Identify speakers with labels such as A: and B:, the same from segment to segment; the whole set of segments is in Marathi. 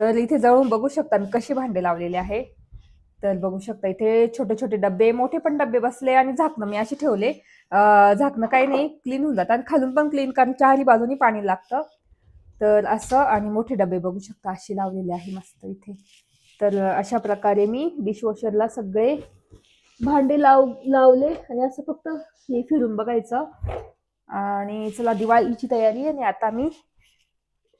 A: तर इथे जवळून बघू शकता मी कशी भांडे लावलेले आहे. तर बघू शकता इथे छोटे छोटे डब्बे, मोठे पण डब्बे बसले आणि झाकणं मी अशी ठेवले. झाकणं काही नाही, क्लीन होऊन जातात आणि खालून पण क्लीन, कारण चारही बाजूनी पाणी लागतं. तर असं, आणि मोठे डबे बघू शकता अशी लावलेले आहे मस्त इथे. तर अशा प्रकारे मी डिशवॉशरला सगळे भांडे लावले आणि असं फक्त हे फिरून बघायचं. आणि चला दिवाळीची तयारी. आणि आता मी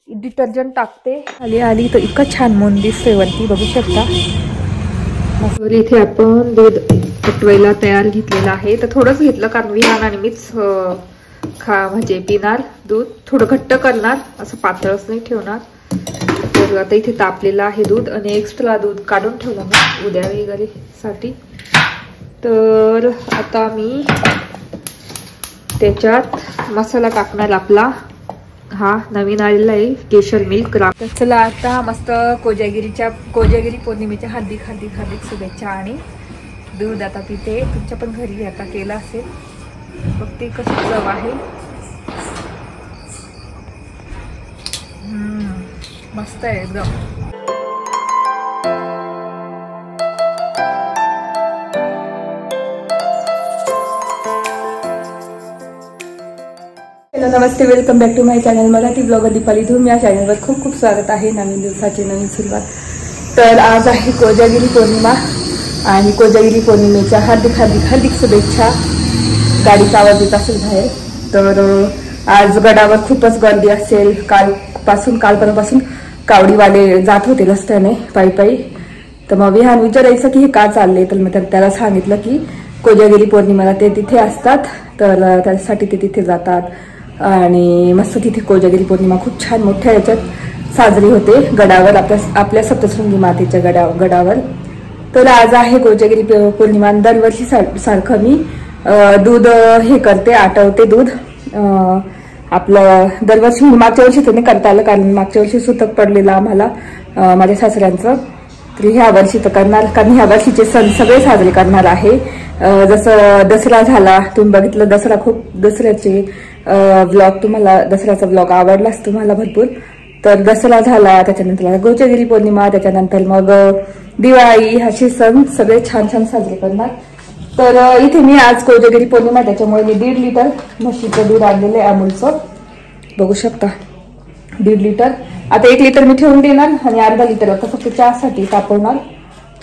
A: डिटर्जंट टाकते. आली तर इतकं छान मोन दिसतोय वरती, बघू शकता. इथे आपण दूध फटवायला तयार घेतलेलं आहे. तर थोडंच घेतलं कारण विहान आणि मीच म्हणजे पिणार दूध. थोडं घट्ट करणार, असं पातळच नाही ठेवणार. तर आता इथे तापलेलं आहे दूध आणि एक्स्ट्रा दूध काढून ठेवलं मी उद्या वगैरे साठी. तर आता मी त्याच्यात मसाला टाकणार आपला हा नवीन आलेला आहे केशर मिल्क. तर चला आता मस्त कोजागिरी पौर्णिमेच्या हार्दिक हार्दिक हार्दिक शुभेच्छा. आणि दूध आता पिते. तुमच्या पण घरी आता केलं असेल, बघते कशी चव आहे. मस्त आहे एकदम. नमस्ते, welcome back to my channel Marathi blogger Deepali Dhoom. या चॅनलवर खूप खूप स्वागत आहे. नवीन दिवसाची नवीन सुरुवात. तर आज आहे कोजागिरी पौर्णिमा आणि कोजागिरी पौर्णिमेच्या हार्दिक हार्दिक हार्दिक शुभेच्छा. गाडीचा आवाज येत असेल बाहेर. तर आज गडावर खूपच गर्दी असेल. कालपर्यंतपासून कावडीवाले जात होते रस्त्याने पायी पायी. तर मग विहान विचारायचं की हे का चालले. तर मी त्याला सांगितलं की कोजागिरी पौर्णिमेला ते तिथे असतात, तर त्यासाठी ते तिथे जातात. आणि मस्त तिथे कोजागिरी पौर्णिमा खूप छान मोठ्या याच्यात साजरी होते गडावर, आपल्या सप्तशृंगी मातेच्या गडावर. तर आज आहे कोजागिरी पौर्णिमा. दरवर्षी सारखं मी दूध हे करते, आटवते दूध. आपलं दरवर्षी, मागच्या वर्षी तर नाही करता आलं कारण मागच्या वर्षी सुतक पडलेलं आम्हाला माझ्या सासऱ्यांचं. तर ह्या वर्षी तर करणार, कारण ह्या वर्षीचे सण सगळे साजरे करणार आहे. जसं दसरा झाला, तुम्ही बघितलं दसरा, खूप दसऱ्याचे ब्लॉग, तुम्हाला दसऱ्याचा ब्लॉग आवडलाच तुम्हाला भरपूर. तर दसरा झाला, त्याच्यानंतर कोजागिरी पौर्णिमा, त्याच्यानंतर मग दिवाळी, असे सण सगळे छान छान साजरे करणार. तर इथे मी आज कोजागिरी पौर्णिमा, त्याच्यामुळे मी 1.5 लिटर म्हशीचं दूध आणलेलं आहे अमूलचं, बघू शकता 1.5 लिटर. आता 1 लिटर मी ठेवून देणार आणि अर्धा लिटर आता फक्त चहासाठी तापवणार,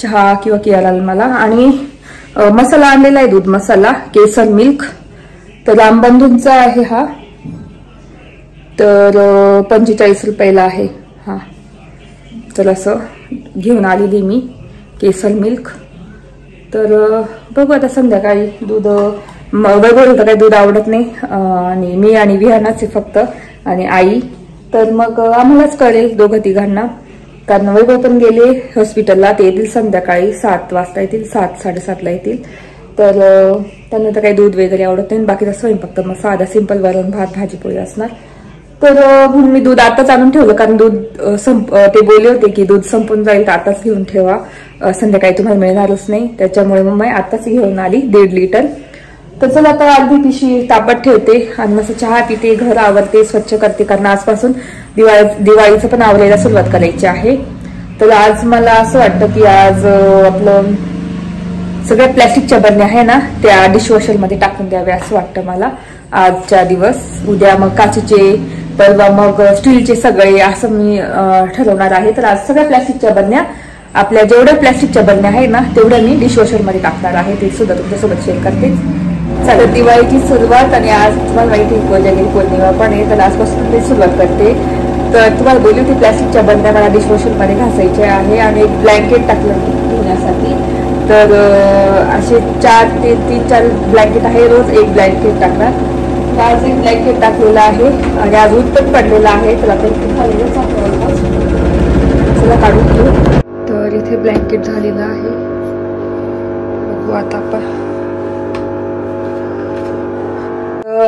A: चहा किंवा केळाला मला. आणि मसाला आणलेला आहे, दूध मसाला केसर मिल्क. तर रामबंधूंचा आहे हा. तर 45 रुपयाला आहे हा. तर असं घेऊन आलेली मी केसर मिल्क. तर बघू आता संध्याकाळी दूध. वैभव होतं काही दूध आवडत नाही आणि मी आणि विहानाच आहे फक्त आणि आई. तर मग आम्हालाच कळेल दोघं तिघांना, कारण वैभव पण गेले हॉस्पिटलला. ते येतील संध्याकाळी 7 वाजता येतील, 7-7:30ला येतील. तर त्यांना तर काही दूध वगैरे आवडत नाही. बाकीचा स्वयंपाक फक्त मग साधा सिंपल वरण भात भाजी पोळी असणार. तर म्हणून मी दूध आताच आणून ठेवलं, कारण दूध ते बोलले होते की दूध संपून जाईल तर आताच घेऊन ठेवा, संध्याकाळी तुम्हाला मिळणारच नाही. त्याच्यामुळे मग मी आताच घेऊन आली 1.5 लिटर. तर चला आता अर्धी पिशवी तापत ठेवते आणि मस्त चहा पिते, घर आवरते, स्वच्छ करते, कारण आजपासून दिवाळीचं पण आवरायला सुरुवात करायची आहे. तर आज मला असं वाटतं की आज आपलं सगळ्या प्लॅस्टिकच्या बरण्या आहे ना, त्या डिशवॉशर मध्ये टाकून द्याव्या असं वाटतं मला आजच्या दिवस. उद्या मग काचेचे, परवा मग स्टीलचे, सगळे असं मी ठरवणार आहे. तर आज सगळ्या प्लॅस्टिकच्या बरण्या, आपल्या जेवढ्या प्लॅस्टिकच्या बरण्या आहे ना तेवढ्या मी डिशवॉशर मध्ये टाकणार आहे. ते सुद्धा तुमच्यासोबत शेअर करते. सगळं दिवाळीची सुरुवात आणि आज तुम्हाला माहिती आहे कोजागिरी पौर्णिमा पण आहे, तर आजपासून ते सुरुवात करते. तर तुम्हाला बोलली होती प्लॅस्टिकच्या बरण्या मला डिशवॉशर मध्ये घासायच्या आहे. आणि एक ब्लँकेट टाकलं मी धुण्यासाठी. तर असे 4 ते 3-4 ब्लँकेट आहे, रोज एक ब्लँकेट टाकणार. आज एक ब्लँकेट टाकलेलं आहे आणि आज ऊन पण पडलेलं आहे. तर आता चला काढून घेऊ. तर इथे ब्लँकेट झालेलं आहे, बघू आता आपण.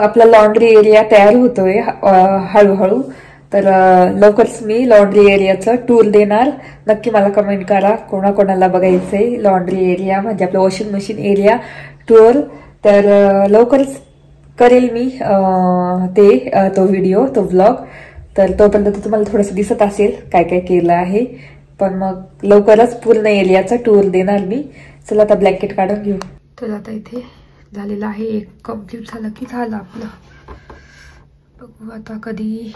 A: आपला लॉन्ड्री एरिया तयार होतोय हळूहळू. तर लवकरच मी लॉन्ड्री एरियाचं टूर देणार. नक्की मला कमेंट करा कोणाकोणाला बघायचंय लॉन्ड्री एरिया, म्हणजे आपलं वॉशिंग मशीन एरिया टूर. तर लवकरच करेल मी तो व्हिडिओ, तो व्लॉग. तर तोपर्यंत तुम्हाला थोडंसं दिसत असेल काय काय केलं आहे. पण मग लवकरच पूर्ण एरियाचा टूर देणार मी. चला आता ब्लँकेट काढून घेऊ. तर आता इथे झालेलं आहे, एक कम्प्लीट झालं की झालं आपलं. बघू आता कधी.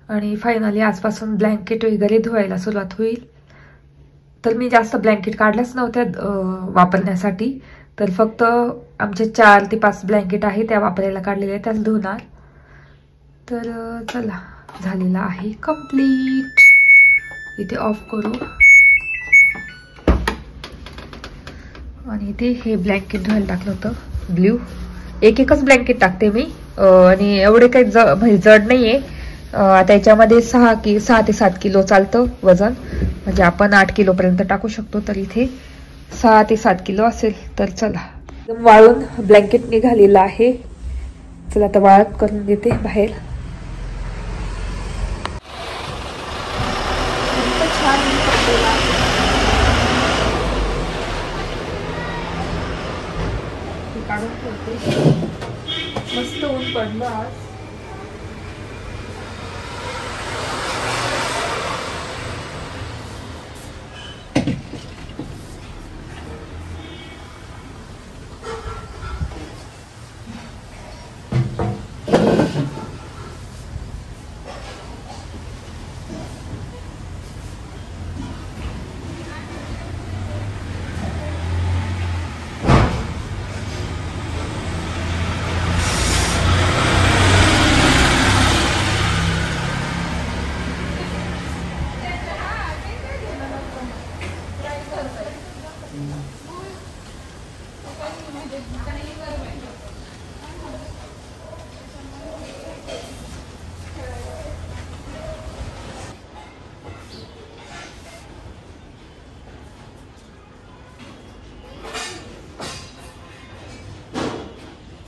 A: आणि फायनली आजपासून ब्लँकेट वगैरे धुवायला सुरुवात होईल. तर मी जास्त ब्लँकेट काढल्याच नव्हत्या वापरण्यासाठी. तर फक्त आमचे 4 ते 5 ब्लँकेट आहे त्या वापरायला काढलेल्या, त्याच धुणार. तर चला झालेला आहे कम्प्लीट. इथे ऑफ करू. आणि इथे हे ब्लँकेट धुवायला टाकलं होतं ब्ल्यू. एकच ब्लँकेट टाकते मी. आणि एवढे काही जड नाहीये. त्याच्यामध्ये 6 ते 7 किलो चालतं वजन. म्हणजे आपण 8 किलोपर्यंत टाकू शकतो. तर इथे 6 ते 7 किलो असेल. तर चला वाळून ब्लँकेट निघालेला आहे. चला आता वाळत करून देते बाहेर. काढून ठेवते. मस्त ऊन पडलं आज.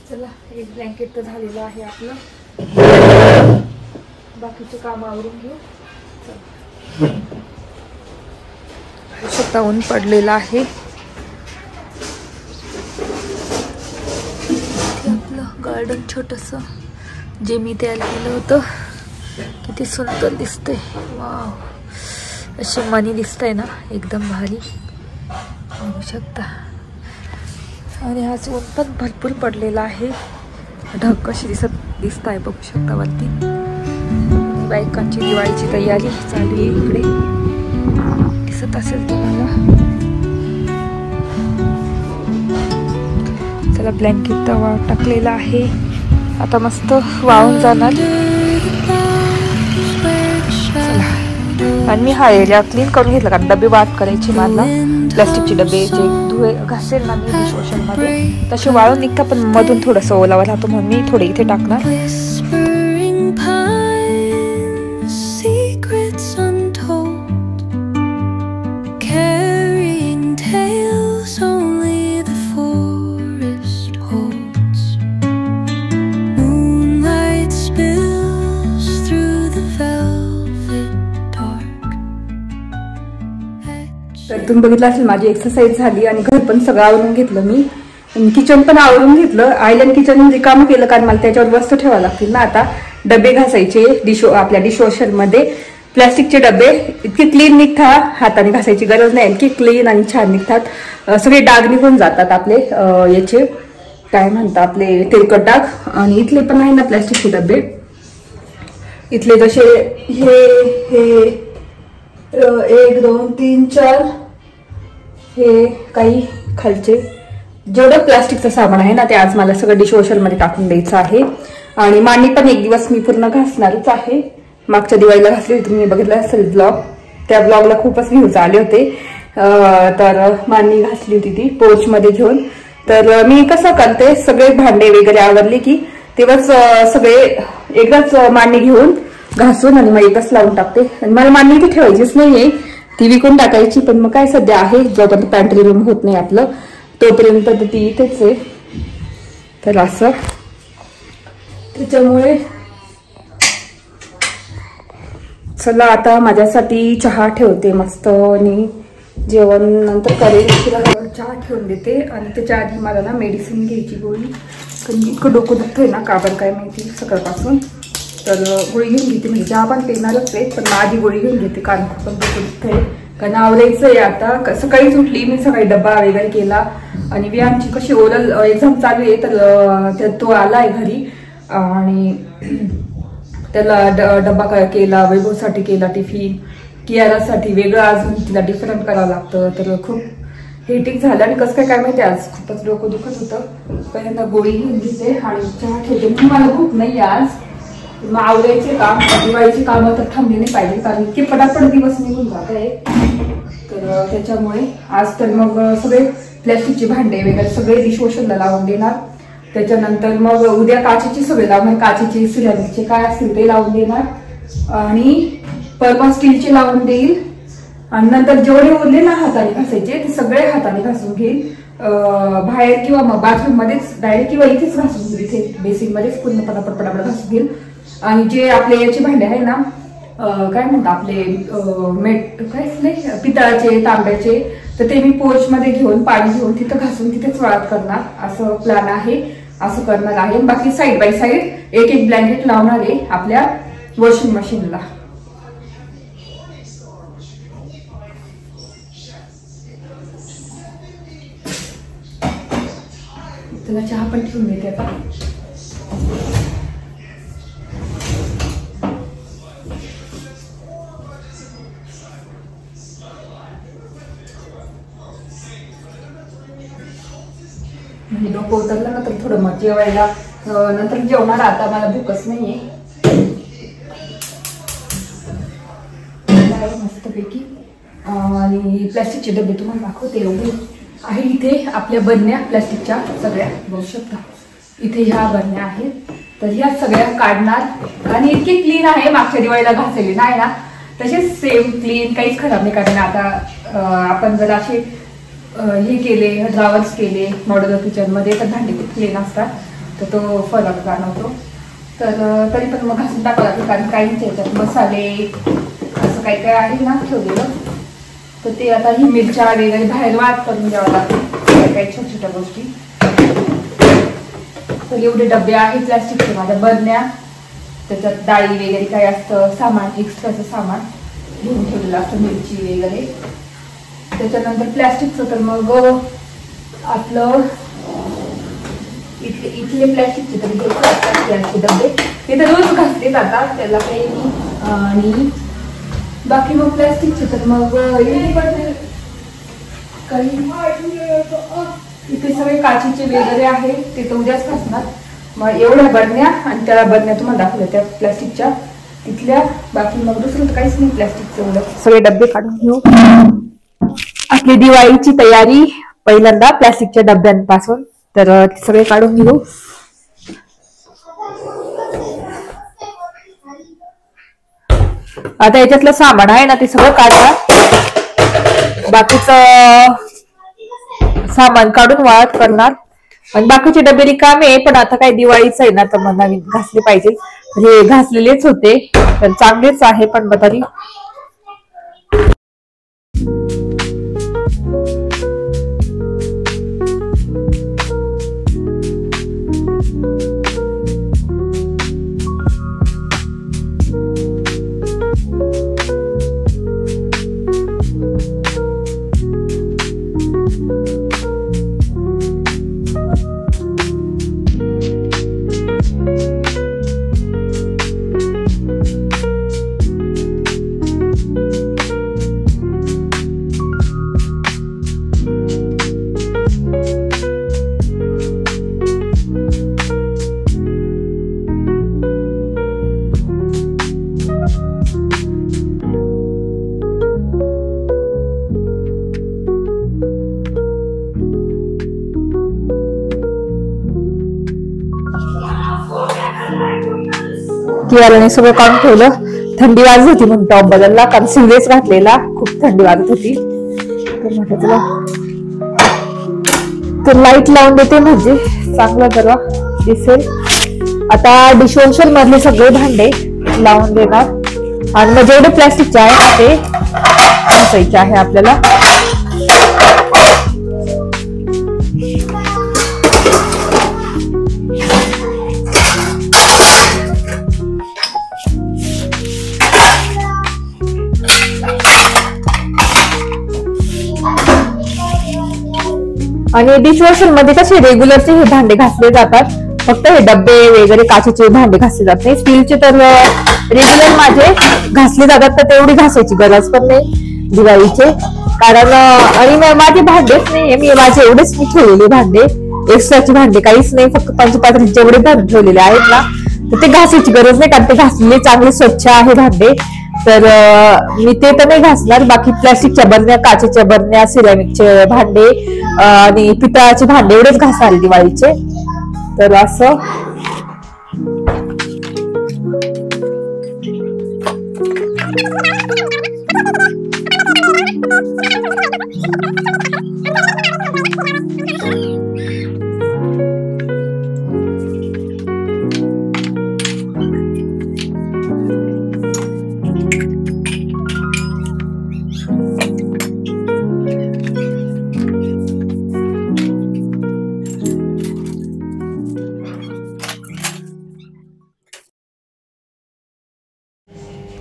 A: चला एक ब्लँकेट तर झालेलं आहे आपलं. बाकीचे काम आवरून घेऊ. स्वतः ऊन पडलेलं आहे. आपलं गार्डन छोटस जे मी तयार केलं होतं. किती सुंदर दिसतंय. वाव, अशी मनी दिसतंय ना, एकदम भारी बघू शकता. आणि आज ऊन पण भरपूर पडलेला आहे. ढग कशी दिसत आहे बघू शकता वरती. बायकांची दिवाळीची तयारी चालू आहे इकडे, दिसत असेल तुम्हाला. चला ब्लँकेट तवा टाकलेला आहे. आता मस्त वाळून जाणार. आणि मी हा एरिया क्लीन करून घेतला कारण डबे वाट करायची मला. प्लास्टिकचे डबे जे धुवे घासेल ना मी डिशवॉशर मध्ये तसे वाळून निघतात, पण मधून थोडंसं ओलावा राहतो म्हणून मी थोडे इथे टाकणार. तर तुम्ही बघितलं असेल माझी एक्सरसाइज झाली आणि घर पण सगळं आवरून घेतलं मी. किचन पण आवरून घेतलं. आयलंड किचन रिकामं केलं कारण मला त्याच्यावर वस्तू ठेवावं लागतील ना. आता डबे घासायचे आपल्या डिशवॉशर मध्ये. प्लास्टिकचे डबे इतके क्लीन निघतात, हाताने घासायची गरज नाही. इतकी क्लीन आणि छान निघतात. सगळे डाग निघून जातात आपले याचे काय म्हणतात आपले तेलकट डाग. आणि इथले पण आहे ना प्लास्टिकचे डबे. इथले जसे हे 1 2 3 4 हे काही खालचे जेवढं प्लास्टिकचं सामान आहे ना ते आज मला सगळं डिशवॉशर मध्ये टाकून द्यायचं आहे. आणि मांडी पण एक दिवस मी पूर्ण घासणारच आहे. मागच्या दिवाळीला घासली होती, तुम्ही बघितलं असेल ब्लॉग. त्या ब्लॉगला खूपच व्ह्यूज आले होते. तर मांडी घासली होती ती पोर्च मध्ये घेऊन. तर मी कसं करते, सगळे भांडे वगैरे आवरले की तेव्हाच सगळे एकदाच मांडी घेऊन घासून आणि मग एकच लावून टाकते. आणि मला मांडी इथे ठेवायचीच नाहीये, ती विकून टाकायची. पण मग काय सध्या आहे, जोपर्यंत पॅन्ट्री रूम होत नाही आपलं तोपर्यंत ती इथेच आहे. तर असं त्याच्यामुळे चला आता माझ्यासाठी चहा ठेवते मस्त. आणि जेवण नंतर करेल. तिला चहा ठेवून देते. आणि त्याच्या आधी मला ना मेडिसिन घ्यायची गोळी, पण इतकं डोकं दुखतंय ना, का बरं काय माहिती सकाळपासून. तर गोळी घेऊन घेते, म्हणजे चहा पण पेणारच आहे, पण आधी गोळी घेऊन घेते, कारण खूप डोकं दुखतंय. कारण आवरायचं आहे आता. सकाळीच उठली मी, सकाळी डब्बा वगैरे केला आणि व्यायामची कशी ओरल एक्झाम चालू आहे, तर तो आलाय घरी आणि त्याला डब्बा केला, वैभवसाठी केला टिफिन, कियारासाठी वेगळं अजून तिला डिफरंट करावं लागतं. तर खूप हेटिक झालं आणि कसं काय माहिती, आज खूपच डोकं दुखत होतं. पहिल्यांदा गोळी घेऊन घेते आणि चहा ठेवते. मला भूक नाही आज. मग आवडायचे काम, दिवाळीची कामं तर थांबली नाही पाहिजे, कारण इतके पटापट दिवस निघून जात आहे. तर त्याच्यामुळे आज तर मग सगळे प्लॅस्टिकचे भांडे वगैरे सगळे डिशवॉशरला लावून देणार. त्याच्यानंतर मग उद्या काचेची सगळे लावणार, काचेचे सिरामिकचे काय असतील ते लावून देणार आणि परवा स्टीलचे लावून देईल. आणि नंतर जेवढे उरले ना हाताने घासायचे ते सगळे हाताने घासून घेईल, बाहेर किंवा मग बाथरूम मध्येच डायरेक्ट किंवा इथेच घासून घेईल, इथे बेसिन मध्येच पूर्ण पटापट घासून घेईल. आणि जे आपले याचे भांडे आहे ना, काय म्हणतात आपले काय पितळाचे तांब्याचे, तर ते मी पोर्च मध्ये घेऊन पाणी घेऊन तिथं घासून तिथेच वाळत करणार, असं प्लॅन आहे. असं करणार आहे. बाकी साईड बाय साईड एक एक ब्लँकेट लावणार आहे आपल्या वॉशिंग मशीनला. त्याला चहा पण ठेवून देते आता. म्हणजे डोकं उतरलं ना तर थोडं मग जेवायला नंतर जेवणार. आता मला भूकच नाहीये. मस्तपैकी. आणि प्लॅस्टिकचे डबे तुम्हाला दाखवते. एवढे आहे इथे आपल्या बरण्या प्लॅस्टिकच्या सगळ्या, बघू शकता इथे ह्या बरण्या आहेत. तर ह्या सगळ्या काढणार आणि इतकी क्लीन आहे, मागच्या दिवाळीला घासलेली नाही ना तसेच सेम क्लीन, काहीच खराब नाही. कारण आता आपण जर असे हे केले, ड्रावर्स केले मॉड्युलर किचन मध्ये, तर भांडे खूप क्लीन असतात, तर तो फरक जाणवतो. तर तरी पण मग घासून टाकावं लागतं, कारण काहींच्या ह्याच्यात मसाले असं काही काय आहे ना ठेवलेलं, तर ते आता ही मिरच्या वगैरे बाहेर वाट करून द्यावं लागतं, काही छोट्या छोट्या गोष्टी. तर एवढे डबे आहेत प्लॅस्टिकचे माझ्या बरण्या, त्याच्यात डाळी वगैरे काय असतं सामान, एक्स्ट्राचं सामान घेऊन ठेवलेलं असतं, मिरची वगैरे. त्याच्यानंतर प्लॅस्टिकचं तर मग आपलं इथले प्लॅस्टिकचे तर प्लॅस्टिक डबे ते तर रोज घासते आता, त्याला काही नाही. आणि बाकी मग प्लॅस्टिकचे तर मग काही इथे सगळे काचेचे वगैरे आहे, ते तर उद्याच घासणार. मग एवढ्या बरण्या आणि त्या बरण्या तुम्हाला दाखवल्या त्या प्लॅस्टिकच्या तिथल्या. बाकी मग दुसरं तर काहीच नाही प्लॅस्टिकचं. एवढं सगळे डबे काढून घेऊ. आपली दिवाळीची तयारी पहिल्यांदा प्लॅस्टिकच्या डब्यांपासून, तर सगळे काढून घेऊ. आता याच्यातलं सामान आहे ना ते सगळं काढणार, बाकीचं सामान काढून वाळत करणार. आणि बाकीचे डबे रिकामे आहे, पण आता काय दिवाळीचं आहे ना, तर मग नवीन घासले पाहिजे. हे घासलेलेच होते तर चांगलेच आहे, पण तरी कियाराने सगळं काढून ठेवलं. थंडी वाजत होती म्हणून टॉप बदलला, कारण सिंगलेच घातलेला, खूप थंडी वाजत होती. तर म्हटलं तुला तर लाईट लावून देते म्हणजे चांगलं जरा दिसेल. आता डिशवॉशर मधले सगळे भांडे लावून देणार आणि मग जेवढे प्लॅस्टिकचे आहे ते घासायचे आहे आपल्याला. आणि डिशवॉशर मध्ये कसे रेग्युलरचे हे भांडे घासले जातात, फक्त हे डब्बे वगैरे काचेचे भांडे घासले जात नाही. स्टीलचे तर रेग्युलर माझे घासले जातात, तर तेवढी घासायची गरज पण नाही दिवाळीचे. कारण आणि माझे भांडेच नाही, मी माझे एवढेच मी ठेवलेले भांडे, एक्स्ट्राचे भांडे काहीच नाही, फक्त पंचपात्री जेवढे भरून ठेवलेले आहेत ना, तर ते घासायची गरज नाही, कारण ते घासलेले चांगले स्वच्छ आहे भांडे. तर मी ते तर नाही घासणार. बाकी प्लास्टिकच्या बरण्या, काचेच्या बरण्या, सिरॅमिकचे भांडे आणि पितळाचे भांडे एवढेच घासणार दिवाळीचे. तर असं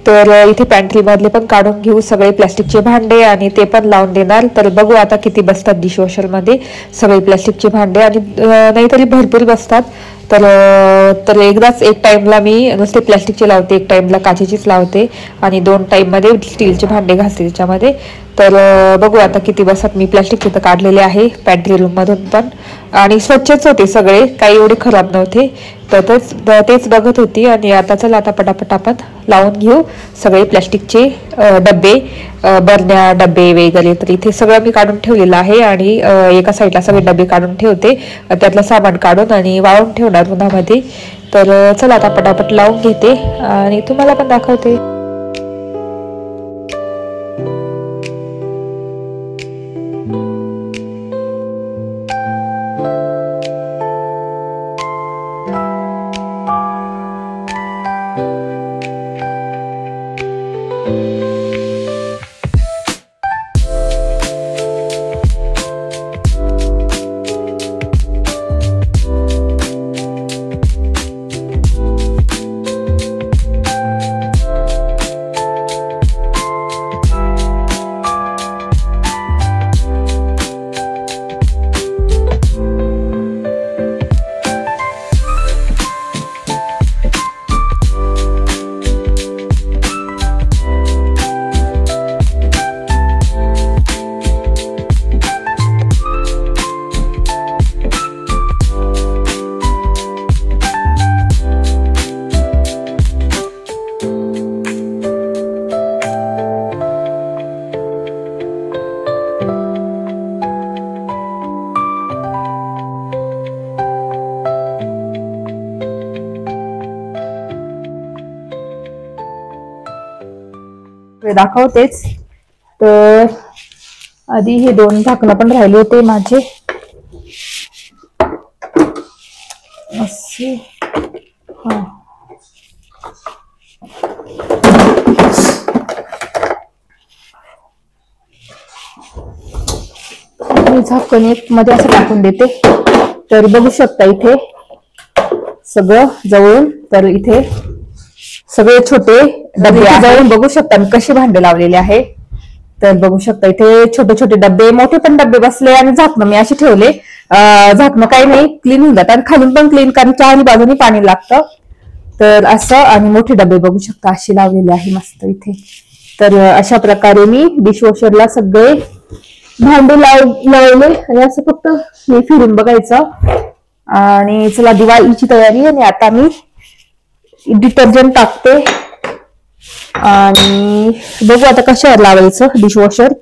A: तर इथे पॅन्ट्री मधले पण काढून घेऊ सगळे प्लास्टिकचे भांडे आणि ते पण लावून देणार. तर बघू आता किती बसतात डिशवॉशर मध्ये सगळे प्लास्टिकचे भांडे, आणि नाहीतरी भरपूर बसतात. तर एकदाच एक टाइमला मी नुसते प्लास्टिकचे लावते, एक टाइमला काचेचीच लावते, आणि 2 टाइम मध्ये स्टीलचे भांडे घासते त्याच्यामध्ये. तर बघू आता किती बसतात. मी प्लास्टिकचे तर काढलेले आहे पॅन्ट्री रूम मधून पण, आणि स्वच्छच होते सगळे, काही एवढे खराब नव्हते. तर तेच बघत होती. आणि आता चला आता पटापट आपण लावून घेऊ सगळे प्लास्टिकचे डब्बे, बरण्या, डब्बे वगैरे. तर इथे सगळं मी काढून ठेवलेलं आहे, आणि एका साईडला सगळे डबे काढून ठेवते, त्यातलं सामान काढून आणि वाळून ठेवणार उन्हामध्ये. तर चला आता पटापट लावून घेते आणि तुम्हाला पण दाखवते. दाखवतेच. तर आधी हे 2 झाकणं पण राहिले होते माझे असे. हा झाकण एक मध्ये असं टाकून देते. तर बघू शकता इथे सगळं जवळून, तर इथे सगळे छोटे डबे जवळून बघू शकता मी कसे भांडे लावलेले आहे. तर बघू शकता इथे छोटे छोटे डबे, मोठे पण डबे बसले, आणि झाकणं मी असे ठेवले. झाकणं काही नाही, क्लीन होऊन जातात, आणि खालून पण क्लीन, कारण चारही बाजूनी पाणी लागतं. तर असं, आणि मोठे डबे बघू शकता असे लावलेले आहे मस्त इथे. तर अशा प्रकारे मी डिशवॉशरला सगळे भांडे लावले, आणि असं फक्त हे फिरून बघायचं. आणि चला दिवाळीची तयारी. आणि आता मी डिटर्जंट टाकते, आणि बघू आता कशावर लावायचं डिशवॉशर.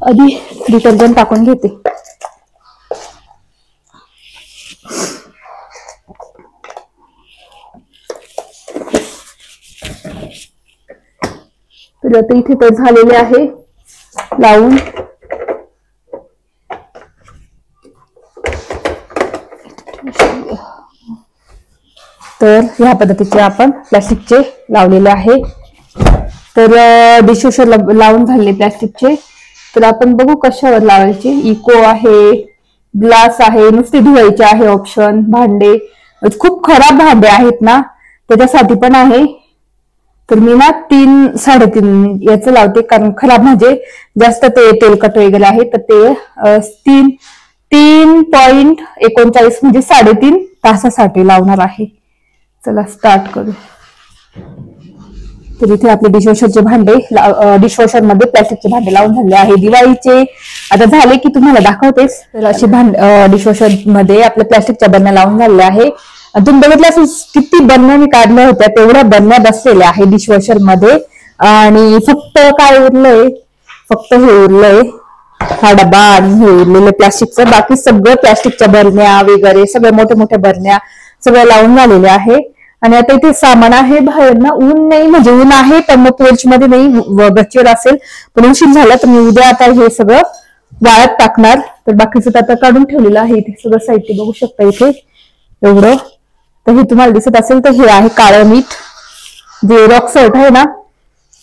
A: आधी डिटर्जंट टाकून घेते. तर आता इथे तर झालेले आहे लावून. तर ह्या पद्धतीचे आपण प्लास्टिकचे लावलेले आहे. तर डिशवॉशर लावून झाले प्लास्टिकचे. तर आपण बघू कशावर लावायचे. इको आहे, ग्लास आहे, नुसते धुवायचे आहे ऑप्शन. भांडे खूप खराब भांडे आहेत ना, त्याच्यासाठी पण आहे. तर मी ना 3-3.5 याचं लावते, कारण खराब म्हणजे जास्त ते तेलकट वगैरे आहे, तर ते 3 3.39 म्हणजे 3.5 तासासाठी लावणार आहे. चला स्टार्ट करू. तर इथे आपले डिशवॉशरचे भांडे, डिशवॉशर मध्ये प्लॅस्टिकचे भांडे लावून झाले आहे. दिवाळीचे आता झाले की तुम्हाला दाखवतेच. तर अशी डिशवॉशर मध्ये आपल्या प्लॅस्टिकच्या बरण्या लावून झालेल्या आहे. तुम्ही बघितलं असेल किती बरण्या मी काढल्या होत्या, तेवढ्या बरण्या बसलेल्या आहे डिशवॉशर मध्ये. आणि फक्त काय उरलंय, फक्त हे उरलंय हा डबा आणि हे उरलेलं प्लास्टिकचं. बाकी सगळं प्लास्टिकच्या बरण्या वगैरे सगळ्या मोठ्या मोठ्या बरण्या सगळ्या लावून झालेल्या आहे. आणि आता इथे सामान आहे बाहेर ना, ऊन नाही म्हणजे ऊन आहे पण मग पोर्च मध्ये नाही, गच्चीवर असेल. पण उशीर झाला तर मी उद्या आता हे सगळं वाळत टाकणार. तर बाकीचं आता काढून ठेवलेलं आहे. इथे सगळं साहित्य बघू शकता इथे एवढं. तर हे तुम्हाला दिसत असेल तर हे आहे काळं मीठ, जे रॉक सॉल्ट आहे ना,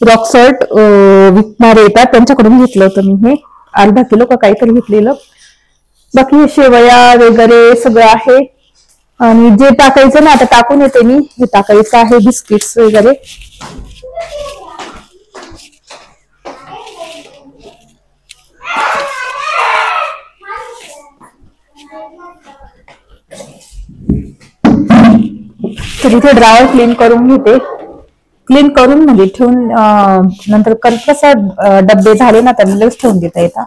A: रॉक सॉल्ट विकणारे येतात त्यांच्याकडून घेतलं होतं मी. हे अर्धा किलो का काहीतरी घेतलेलं. बाकी हे शेवया वगैरे सगळं आहे. आणि जे टाकायचं ना आता टाकून येते मी. हे टाकायचं आहे बिस्किट्स वगैरे. तर इथे ड्रायर क्लीन करून घेते. क्लीन करून म्हणजे ठेवून नंतर कसं डब्बे झाले ना तर लगेच ठेवून देता येतात.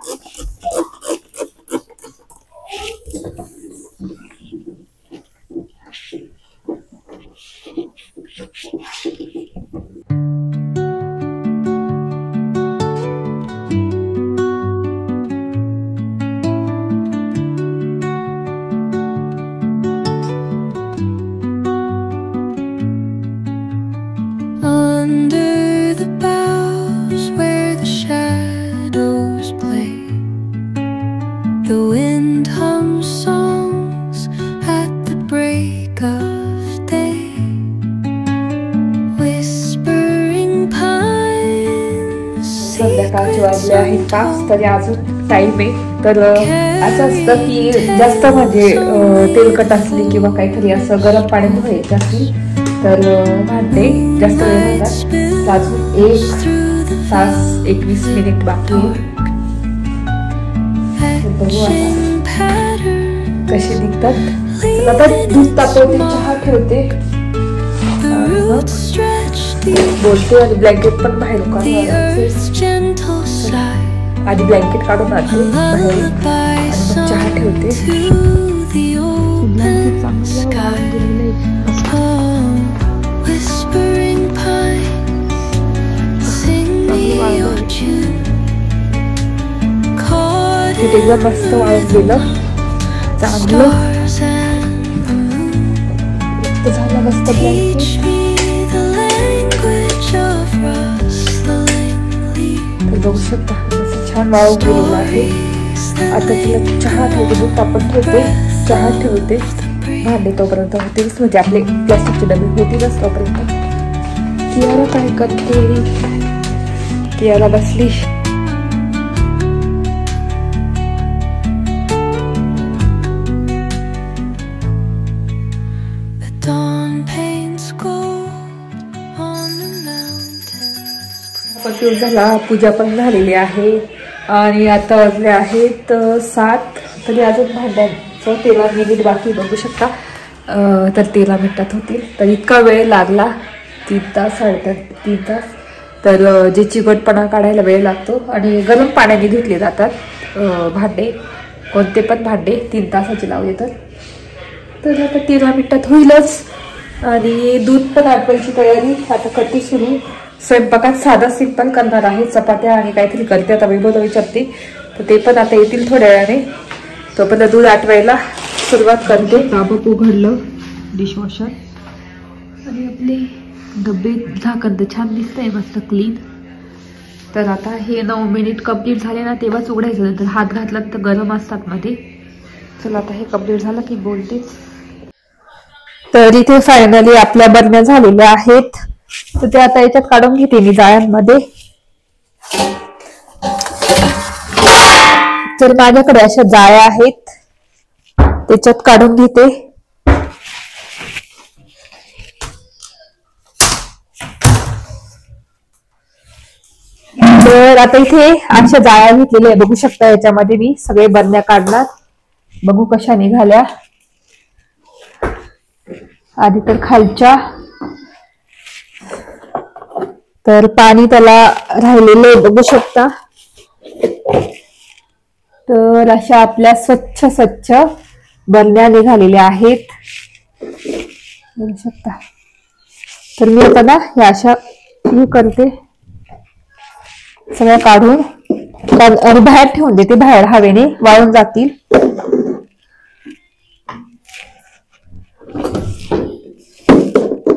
A: संध्याकाळचे वाजले आहेत 5 तरी अजून टाइम आहे. तर असं असतं की जास्त म्हणजे तेलकट असली किंवा काहीतरी असं गरम पाणी धुवायचं असेल तर भांडे जास्त वेळ होतात. अजून 1 तास 21 मिनिट बाकी आहे. बघू आता कसे निघतात. आता दूध तापवते, चहा ठेवते, बोलते आणि ब्लँकेट पण बाहेर काढून आधी ब्लँकेट काढून आणते बाहेर आणि मग चहा ठेवते. तिथे एकदम मस्त वाळून गेलं, चांगलं झालं मस्त ब्लँकेट. बघू शकता छान वाळू गेलेला आहे. आता तिला चहा ठेवते, दूध तापत ठेवते, चहा ठेवते, भांडे तोपर्यंत होतीलच म्हणजे आपले प्लास्टिकचे डबे होतीलच तोपर्यंत. कियारा काय करते, कियारा बसली. झाला, पूजा पण झालेली आहे आणि आता वाजले आहेत 7 तरी अजून भांड्यांचं 13 मिनिट बाकी बघू शकता. तर 13 मिनिटात होतील. तर इतका वेळ लागला, 3 तास 3.5 तास. तर जे चिकटपणा काढायला वेळ लागतो आणि गरम पाण्याने धुतले जातात भांडे, कोणते पण भांडे 3 तासाचे लावले तर आता 13 मिनिटात होईलच. आणि दूध पण आटवायची तयारी आता करते सुरू. स्वयंपाकात साधा सिंपल करणार आहे, चपात्या आणि काहीतरी करते आता वैभवला विचारते. तर ते पण आता येतील थोड्या वेळाने. तोपर्यंत दूध आटवायला सुरुवात करते. काबक उघडलं डिशवॉशर आणि आपले डबे झाकण तर छान दिसतंय मस्त क्लीन. तर आता हे 9 मिनिट कंप्लीट झाले ना तेव्हाच उघडायचं, नंतर हात घातला तर गरम असतात मध्ये. चला आता हे कंप्लीट झालं की बोलतेच. तर इथे फायनली आपल्या बरण्या झालेल्या आहेत. तर ते आता याच्यात काढून घेते मी जाळ्यांमध्ये. तर माझ्याकडे अशा जाळ्या आहेत, त्याच्यात काढून घेते. तर आता इथे अशा जाळ्या घेतलेल्या आहे बघू शकता. याच्यामध्ये मी सगळे बरण्या काढणार बघू कशा निघाल्या. आधी तर खालच्या, तर पाणी त्याला राहिलेलं बघू शकता. तर अशा आपल्या स्वच्छ स्वच्छ बरण्या निघालेल्या आहेत बघू शकता. तर मी आता ना ह्या अशा हे करते, सगळ्या काढून आणि बाहेर ठेवून देते, बाहेर हवेने वाळून जातील.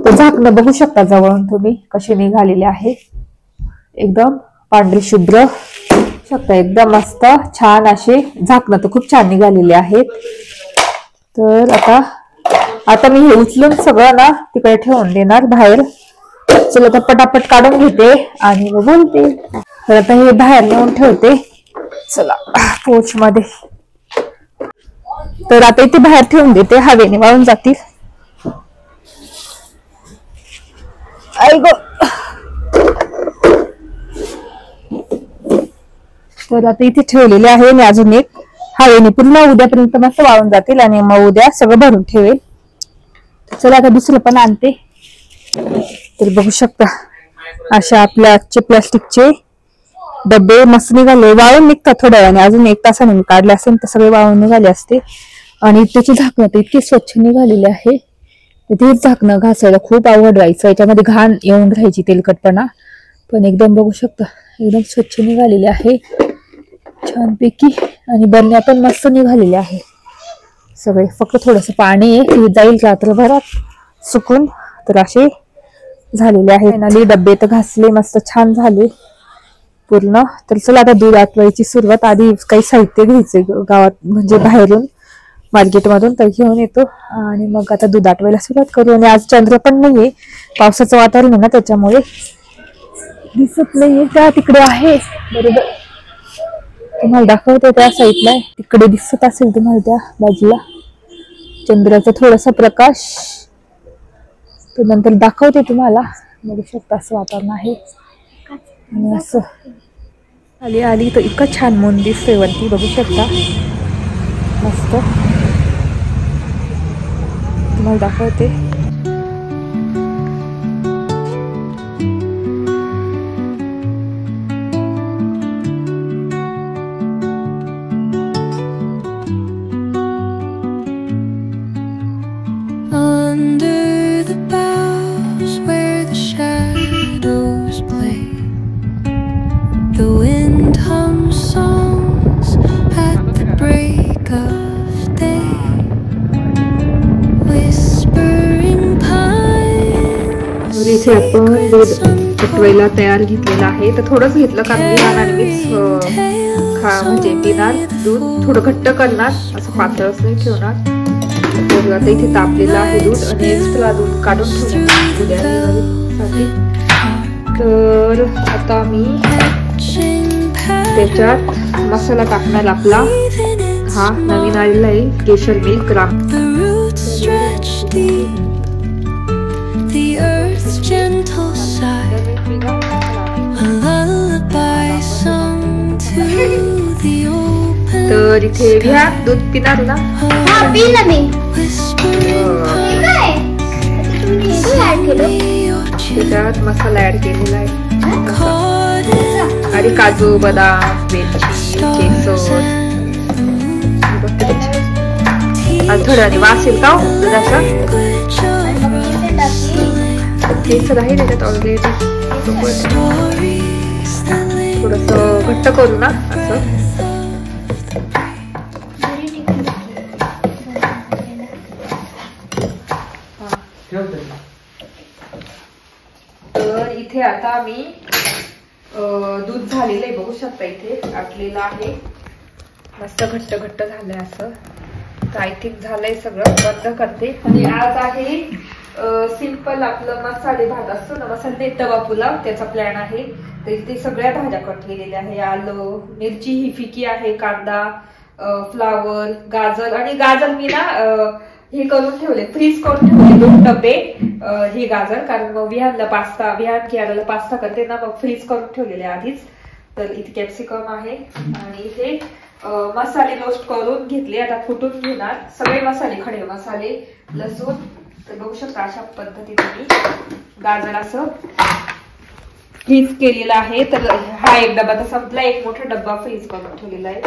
A: झाकणं बघू शकता जवळून तुम्ही कसे निघालेले आहे, एकदम पांढरे शुभ्र शकता, एकदम मस्त छान असे झाकणं तर खूप छान निघालेले आहेत. तर आता मी हे उचलून सगळं ना तिकडे ठेवून देणार बाहेर. चला तर पटापट काढून घेते आणि मग बोलते. तर आता हे बाहेर नेऊन ठेवते. चला पोच मध्ये. तर आता इथे बाहेर ठेवून देते, हवेने वाळून जातील. तर आता इथे ठेवलेले आहे आणि अजून एक हवेने पूर्ण उद्यापर्यंत मस्त वाळून जातील आणि मग उद्या सगळं भरून ठेवेल. चला आता दुसरं पण आणते. तर बघू शकता अशा आपल्या आजचे प्लास्टिकचे डबे मस्त निघाले, वाळून निघतात थोड्या वेळाने. अजून 1 तासाने मी काढले असेल तर सगळे वाळून निघाले असते. आणि त्याची झाकणं तर इतकी स्वच्छ निघालेली आहे, तेच झाकणं घासायला खूप अवघड व्हायचं, याच्यामध्ये घाण येऊन राहायची, तेलकटपणा. पण एकदम बघू शकता एकदम स्वच्छ निघालेले आहे छानपैकी. आणि बरण्या पण मस्त निघालेल्या आहे सगळे. फक्त थोडस पाणी आहे, जाईल रात्रभरात सुकून. तर असे झालेले आहे. आणि डबे तर घासले, मस्त छान झाले पूर्ण. तर चला आता दूध आटवायची सुरुवात. आधी काही साहित्य घ्यायचे गावात, म्हणजे बाहेरून मार्केटमधून, तर घेऊन येतो आणि मग आता दूध आटवायला सुरुवात करू. आणि आज चंद्र पण नाहीये, पावसाचं वातावरण आहे ना, त्याच्यामुळे दिसत नाहीये. त्या तिकडे आहे बरोबर, तुम्हाला दाखवते त्या साईडला, तिकडे दिसत असेल तुम्हाला त्या बाजूला चंद्राचा थोडासा प्रकाश. तो नंतर दाखवते तुम्हाला. बघू शकता असं वातावरण आहे. आणि असं आली तर इतकं छान मून दिसतोय वरती, बघू शकता मस्त. तुम्हाला दाखवते. इथे आपण दूध उकळवायला तयार घेतलेलं आहे. तर थोडंच घेतलं कारण मी आणि मीच म्हणजे पिणार दूध. थोडं घट्ट करणार, असं पातळच नाही ठेवणार. तर आता इथे तापलेलं आहे दूध आणि एक्स्ट्रा दूध काढून ठेवणार उद्यासाठी. तर आता मी त्याच्यात मसाला टाकणार आपला हा नवीन आलेला आहे केशर milk gram.
B: Gentle sigh, a lullaby sung to the open.
A: तर इथे घ्या दूध पिणार ना. त्याच्यात मसाला ऍड केलेला आहे आणि काजू बदाम वेलची केसर. थोड्याने वास येईल का दुधाचा. केसर आहे त्याच्यात ऑलरेडी. थोडस घट्ट करू ना असं. तर इथे आता मी दूध झालेलं आहे बघू शकता, इथे आटलेलं आहे मस्त घट्ट घट्ट झालंय असं. तर आय थिंक झालंय सगळं. बंद करते. आणि आज आहे सिंपल आपलं मसाले भात असतो ना, मसाले तवा पुलाव, त्याचा प्लॅन आहे. तर इथे सगळ्या भाज्या कट केलेल्या आहे. आलं, मिरची ही फिकी आहे, कांदा, फ्लावर, गाजर. आणि गाजर मी ना हे करून ठेवले, फ्रीज करून ठेवले 2 डबे हे गाजर, कारण मग विहान कियाला पास्ता करते ना, मग फ्रीज करून ठेवलेले आधीच. तर इथे कॅप्सिकम आहे आणि इथे मसाले रोस्ट करून घेतले, आता कुटून घेणार सगळे मसाले, खडे मसाले, लसूण. तर बघू शकता अशा पद्धतीने मी गाजर असं फ्रीज केलेला आहे. तर हा एक डबा तर संपला, एक मोठा डब्बा फ्रीज करून ठेवलेला आहे.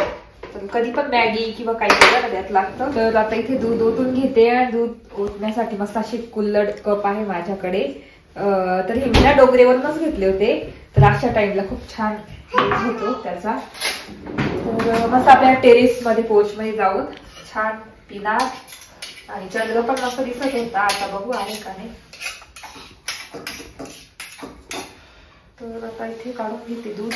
A: तर कधी पण मॅगी किंवा काही केलं ना त्यात लागतं. तर आता इथे दूध ओतून घेते आणि दूध ओतण्यासाठी मस्त अशी कुल्लड कप आहे माझ्याकडे. तर हे मी ना डोंगरेवरूनच घेतले होते. तर अशा टाइमला खूप छान होतो त्याचा. तर मस्त आपल्या टेरेस मध्ये पोच मध्ये जाऊन छान पिणार. आणि चंद्र पण मस्त दिसत होता, आता बघू आहे का नाही. तर आता इथे काढून घेते दूध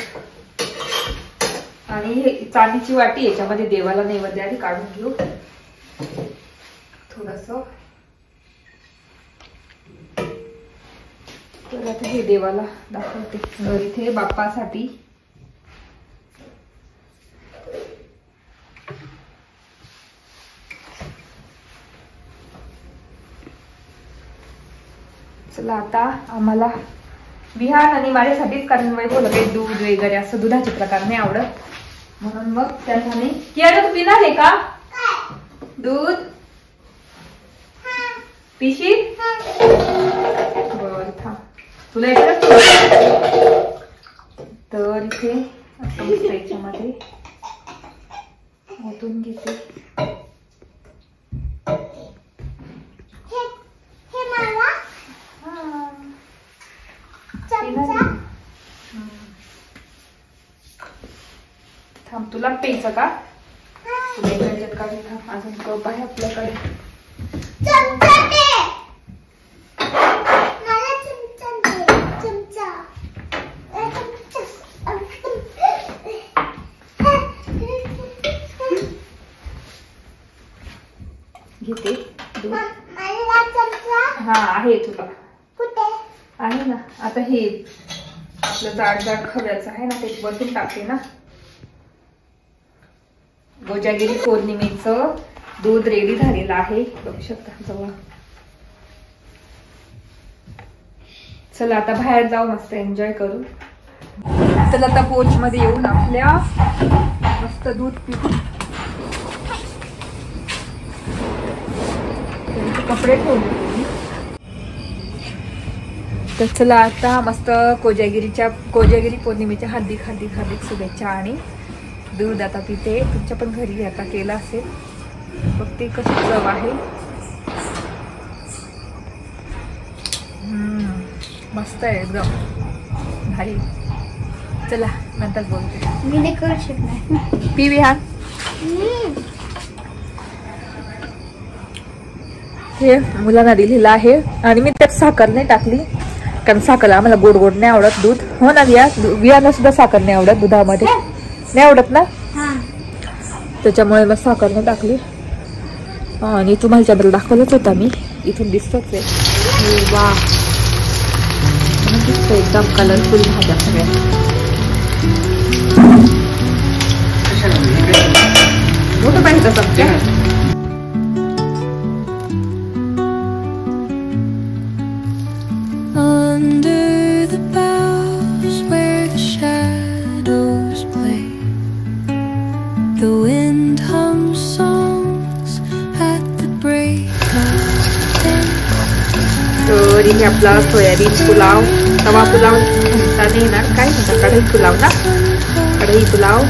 A: आणि हे चांदीची वाटी, याच्यामध्ये देवाला नैवेद्य आधी काढून घेऊ थोडस. तर आता हे देवाला दाखवते. तर इथे बाप्पासाठी चला आता आम्हाला विहान आणि माझ्यासाठीच, कारण मला काही दूध वगैरे असं दुधाचे प्रकार नाही आवडत, म्हणून मग त्याने तू पिणार आहे का दूध? पिशील? बर थांब, तुला येतं. तर इथे असं याच्यामध्ये ओतून घेते. थांब, तुला प्यायचं का? अजून कप आहे आपल्याकडे. घेते दूध. हा आहे तुला, आहे ना. आता हे आपलं जाड जाड खव्याचं आहे ना, ते वरतून टाकते ना. कोजागिरी पौर्णिमेचं दूध रेडी झालेलं आहे, बघू शकता जवळ. चला आता बाहेर जाऊ, मस्त एन्जॉय करू. चला आता पोच मध्ये येऊन आपल्या मस्त दूध पिऊ. कपडे ठेवले. तर चला आता मस्त कोजागिरी पौर्णिमेच्या हार्दिक हार्दिक हार्दिक शुभेच्छा. आणि दूध आता पिते. तुमच्या पण घरी आता केलं असेल, बघते कशी चव आहे. मस्त आहे एकदम भारी. चला नंतर बोलते.
C: मी नाही करू शकणार.
A: पी विहान. हे मुलांना दिलेलं आहे आणि मी त्यात साखर नाही टाकली, कारण साखर आम्हाला गोड गोड नाही आवडत दूध. हो ना विहानला सुद्धा साखर नाही आवडत दुधामध्ये, नाही आवडत ना, त्याच्यामुळे मग साखर नाही टाकली. आणि तुम्हाला चंद्र दाखवलंच होता मी, इथून दिसतोच आहे. वा दिसतो एकदम कलरफुल भाज्या सगळ्या. मोठं पाहिजे तसं.
B: Under the boughs where the shadows play, the wind hums songs at the break of day.
A: तर इथे आपला सोयाबीन पुलाव, तवा पुलाव म्हणता येणार, काय म्हणतात, कढई पुलाव ना, कढई पुलाव.